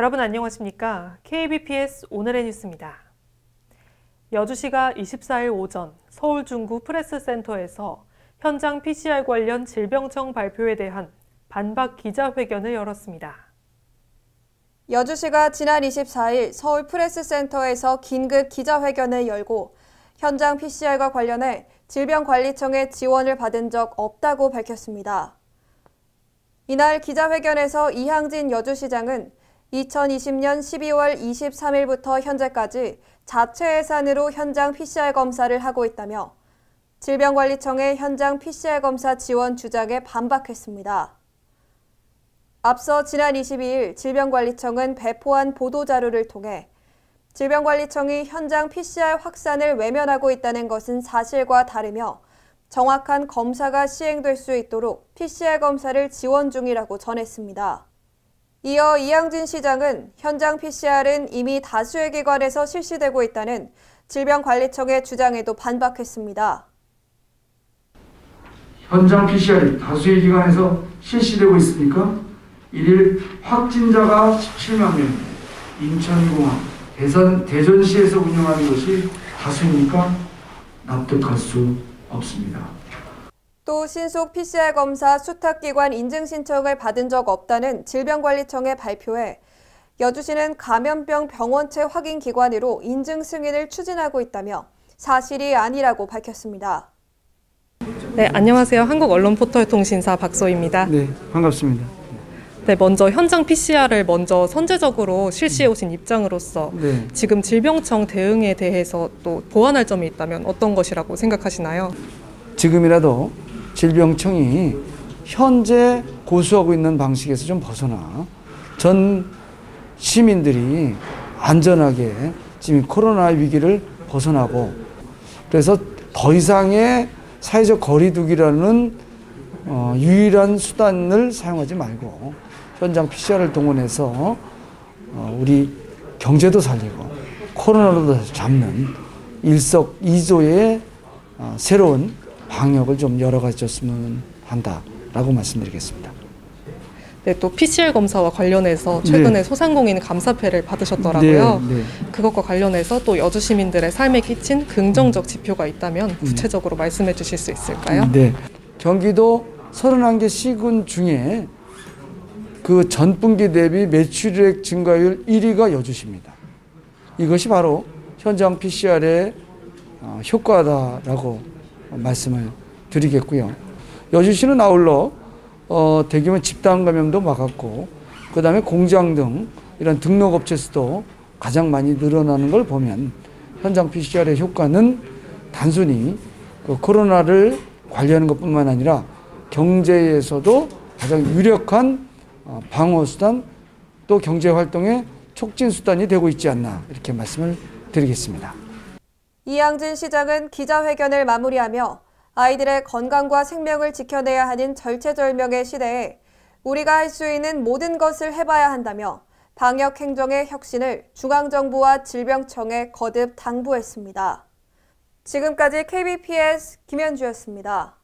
여러분 안녕하십니까? KBPS 오늘의 뉴스입니다. 여주시가 24일 오전 서울 중구 프레스센터에서 현장 PCR 관련 질병청 발표에 대한 반박 기자회견을 열었습니다. 여주시가 지난 24일 서울 프레스센터에서 긴급 기자회견을 열고 현장 PCR과 관련해 질병관리청의 지원을 받은 적 없다고 밝혔습니다. 이날 기자회견에서 이항진 여주시장은 2020년 12월 23일부터 현재까지 자체 예산으로 현장 PCR 검사를 하고 있다며 질병관리청의 현장 PCR 검사 지원 주장에 반박했습니다. 앞서 지난 22일 질병관리청은 배포한 보도자료를 통해 질병관리청이 현장 PCR 확산을 외면하고 있다는 것은 사실과 다르며 정확한 검사가 시행될 수 있도록 PCR 검사를 지원 중이라고 전했습니다. 이어 이항진 시장은 현장 PCR은 이미 다수의 기관에서 실시되고 있다는 질병관리청의 주장에도 반박했습니다. 현장 PCR이 다수의 기관에서 실시되고 있습니까? 1일 확진자가 17만 명, 인천공항, 대전시에서 운영하는 것이 다수입니까? 납득할 수 없습니다. 또 신속 PCR 검사 수탁기관 인증 신청을 받은 적 없다는 질병관리청의 발표에 여주시는 감염병 병원체 확인 기관으로 인증 승인을 추진하고 있다며 사실이 아니라고 밝혔습니다. 네, 안녕하세요. 한국언론포털통신사 박소희입니다. 네, 반갑습니다. 네, 먼저 현장 PCR을 먼저 선제적으로 실시해 오신 입장으로서 지금 질병청 대응에 대해서 또 보완할 점이 있다면 어떤 것이라고 생각하시나요? 지금이라도 질병청이 현재 고수하고 있는 방식에서 좀 벗어나 전 시민들이 안전하게 지금 코로나 위기를 벗어나고 그래서 더 이상의 사회적 거리두기라는 유일한 수단을 사용하지 말고 현장 PCR을 동원해서 우리 경제도 살리고 코로나로도 잡는 일석이조의 새로운 방역을 좀 열어가졌으면 한다라고 말씀드리겠습니다. 네, 또 PCR 검사와 관련해서 최근에 소상공인 감사패를 받으셨더라고요. 그것과 관련해서 또 여주 시민들의 삶에 끼친 긍정적 지표가 있다면 구체적으로 말씀해 주실 수 있을까요? 네, 경기도 31개 시군 중에 그 전분기 대비 매출액 증가율 1위가 여주시입니다. 이것이 바로 현장 PCR의 효과다라고 말씀을 드리겠고요. 여주시는 아울러 대규모 집단 감염도 막았고 그 다음에 공장 등 이런 등록업체 수도 가장 많이 늘어나는 걸 보면 현장 PCR의 효과는 단순히 그 코로나를 관리하는 것뿐만 아니라 경제에서도 가장 유력한 방어수단 또 경제활동의 촉진수단이 되고 있지 않나 이렇게 말씀을 드리겠습니다. 이항진 시장은 기자회견을 마무리하며 아이들의 건강과 생명을 지켜내야 하는 절체절명의 시대에 우리가 할 수 있는 모든 것을 해봐야 한다며 방역 행정의 혁신을 중앙정부와 질병청에 거듭 당부했습니다. 지금까지 KBPS 김현주였습니다.